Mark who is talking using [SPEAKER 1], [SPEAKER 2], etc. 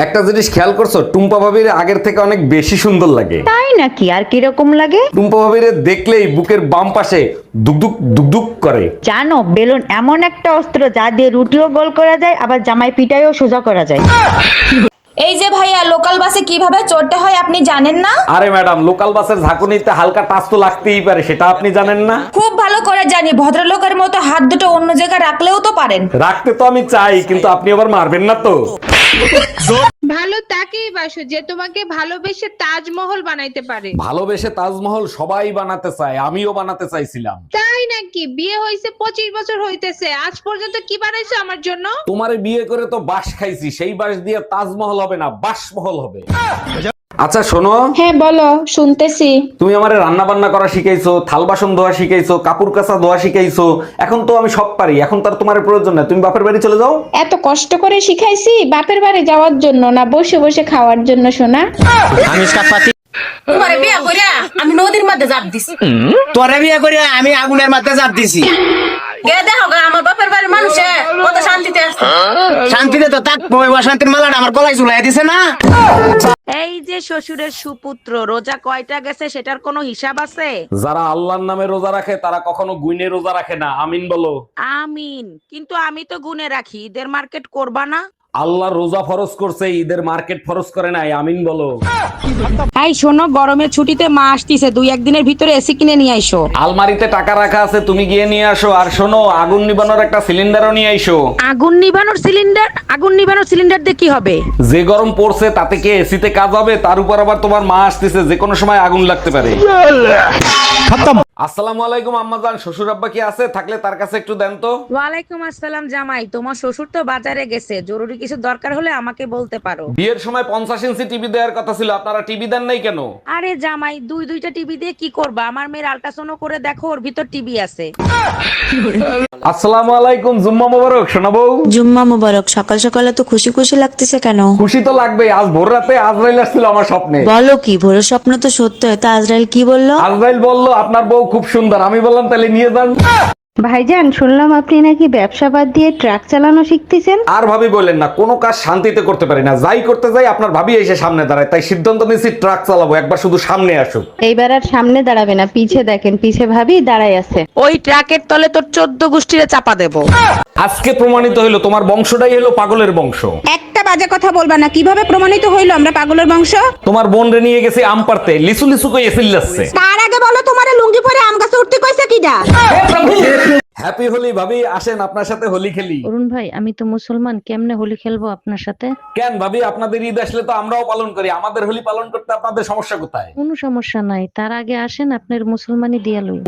[SPEAKER 1] একটা জিনিস খেয়াল করছো, টুম্পা ভাবির আগের থেকে অনেক বেশি সুন্দর লাগে।
[SPEAKER 2] তাই নাকি? আর কিরকম লাগে?
[SPEAKER 1] টুম্পা ভাবির দেখলেই বুকের বাম পাশে দুকদুক দুকদুক করে।
[SPEAKER 2] জানো, বেলুন এমন একটা অস্ত্র যা দিয়ে রুটিও গোল করা যায়, আবার জামাই পিটাইও সোজা করা যায়।
[SPEAKER 3] এই যে ভাইয়া, লোকাল বাসে কিভাবে চড়তে হয় আপনি জানেন না?
[SPEAKER 1] আরে ম্যাডাম, লোকাল বাসের ঝাঁকুনিতে হালকা টাচ তো লাগতেই পারে, সেটা আপনি জানেন না?
[SPEAKER 3] খুব ভালো করে জানি, ভদ্রলোকের মতো হাত দুটো অন্য জায়গায় রাখলেও তো পারেন।
[SPEAKER 1] রাখতে তো আমি চাই, কিন্তু আপনি আবার মারবেন না তো?
[SPEAKER 4] ভালো তাকেই বাসো যে তোমাকে ভালোবেসে তাজমহল বানাইতে পারে।
[SPEAKER 1] ভালোবেসে তাজমহল সবাই বানাতে চায়, আমিও বানাতে চাইছিলাম।
[SPEAKER 4] তাই নাকি? বিয়ে হয়েছে 25 বছর হইতেছে, আজ পর্যন্ত কি বানাইছো আমার জন্য?
[SPEAKER 1] তোমারে বিয়ে করে তো বাঁশ খাইছি, সেই বাঁশ দিয়ে তাজমহল হবে না, বাঁশমহল হবে। আচ্ছা শোনো,
[SPEAKER 4] হ্যাঁ বলো, শুনতেছি।
[SPEAKER 1] তুমি আমারে রান্না বান্না করা শিখাইছো, থাল বাসন ধোয়া শিখাইছো, কাপড় কাচা ধোয়া শিখাইছো। এখন তো আমি সব পারি, এখন তার তোমার প্রয়োজন না, তুমি বাপের বাড়ি চলে যাও।
[SPEAKER 4] এত কষ্ট করে শিখাইছি বাপের বাড়ি যাওয়ার জন্য না, বসে বসে খাওয়ার জন্য সোনা।
[SPEAKER 5] তোমারে বিয়ে করিয়া আমি নদীর মধ্যে জাপ দিছি।
[SPEAKER 6] তোরে বিয়ে করে আমি আগুনের মাথায় চাপ দিছি।
[SPEAKER 5] গে দেখো গা, আমার বাপের বাড়ির মানুষে কত শান্তিতে আছে।
[SPEAKER 6] শান্তিতে তো থাকবো, ওই অশান্তির মালাটা আমার গলায় ঝুলাই দিছে না।
[SPEAKER 7] এই যে শ্বশুরের সুপুত্র, রোজা কয়টা গেছে সেটার কোনো হিসাব আছে?
[SPEAKER 1] যারা আল্লাহর নামে রোজা রাখে তারা কখনো গুইনে রোজা রাখে না, আমিন বলো।
[SPEAKER 7] আমিন। কিন্তু আমি তো গুনে রাখি, ঈদের মার্কেট করবা না?
[SPEAKER 1] আল্লাহ রোজা ফরজ করছে, ঈদের মার্কেট ফরজ করে নাই, আমিন বলো।
[SPEAKER 7] এই শোনো, গরমের ছুটিতে মা আসতিছে, 2-1 দিনের ভিতরে এসি কিনে নিয়ে আইসো।
[SPEAKER 1] আলমারিতে টাকা রাখা আছে, তুমি গিয়ে নিয়ে আসো। আর শোনো, আগুন নিবানোর একটা সিলিন্ডারও নিয়ে আইসো।
[SPEAKER 7] আগুন নিভানোর সিলিন্ডার? আগুন নিভানোর সিলিন্ডার দিয়ে কি হবে?
[SPEAKER 1] যে গরম পড়ছে তাতে কি এসিতে কাজ হবে? তার উপর আবার তোমার মা আসতেছে, যে কোনো সময় আগুন লাগতে পারে। আসসালামু আলাইকুম আম্মাজান, শ্বশুর আব্বা কি আছে? থাকলে তার কাছে একটু দেন তো।
[SPEAKER 7] ওয়ালাইকুম আসসালাম জামাই, তোমার শ্বশুর তো বাজারে গেছে, জরুরি কিছু দরকার হলে আমাকে বলতে পারো।
[SPEAKER 1] বিয়ের সময় 50 ইঞ্চি টিভি দেওয়ার কথা ছিল, আপনারা টিভি দেন নাই কেন?
[SPEAKER 7] আরে জামাই, দুইটা টিভি দিয়ে কি করবা? আমার মেয়ের আল্ট্রাসাউন্ড করে দেখো, ওর ভিতর টিভি আছে।
[SPEAKER 1] আসসালামু আলাইকুম, জুম্মা মোবারক শোনাবো।
[SPEAKER 8] জুম্মা মুবারক। সকাল সকালে তো খুশি খুশি লাগতেছে কেন?
[SPEAKER 1] খুশি তো লাগবে, আজ ভোর রাতে আজরাইল আসছিল আমার স্বপ্নে।
[SPEAKER 8] বলো কি, ভোরের স্বপ্ন তো সত্য হয়। তা আজরাইল কি বললো?
[SPEAKER 1] আজরাইল বলল আপনার বউ খুব সুন্দর। আমি বললাম তাহলে নিয়ে যান।
[SPEAKER 2] ভাইজান, শুনলাম আপনি নাকি ব্যবসা বাদ দিয়ে ট্রাক চালানো শিখতেছেন।
[SPEAKER 1] আর ভাবি বললেন না, কোনো কাজ শান্তিতে করতে পারি না, যাই করতে যাই আপনার ভাবি এসে সামনে দাঁড়ায়, তাই সিদ্ধান্ত নিয়েছি ট্রাক চালাবো, একবার শুধু সামনে আসুক।
[SPEAKER 2] এইবার আর সামনে দাঁড়াবে না, পিছে দেখেন, পিছে ভাবি দাঁড়ায় আছে।
[SPEAKER 7] ওই ট্রাকের তলে তোর 14 গোষ্ঠীরে চাপা দেবো।
[SPEAKER 1] আজকে প্রমাণিত হলো তোমার বংশটাই হলো পাগলের বংশ।
[SPEAKER 9] একটা বাজে কথা বলবা না। কিভাবে প্রমাণিত হইলো আমরা পাগলের বংশ?
[SPEAKER 1] তোমার বোন রে নিয়ে গেছে আম পারতে, লিচু লিচু কই এসিল যাচ্ছে।
[SPEAKER 9] তার আগে বলো, তোমারে লুঙ্গি পরে আম গাছে উঠতে কইছে কিডা?
[SPEAKER 1] হ্যাপি হোলি ভাবি, আসেন আপনার সাথে হোলি খেলি।
[SPEAKER 2] অরুণ ভাই, আমি তো মুসলমান, কেমনে হোলি খেলবো আপনার সাথে?
[SPEAKER 1] কেন ভাবি, আপনাদের ঈদ আসলে তো আমরাও পালন করি, আমাদের হোলি পালন করতে আপনাদের সমস্যা কোথায়?
[SPEAKER 2] কোনো সমস্যা নাই, তার আগে আসেন আপনার মুসলমানি দিয়া লই।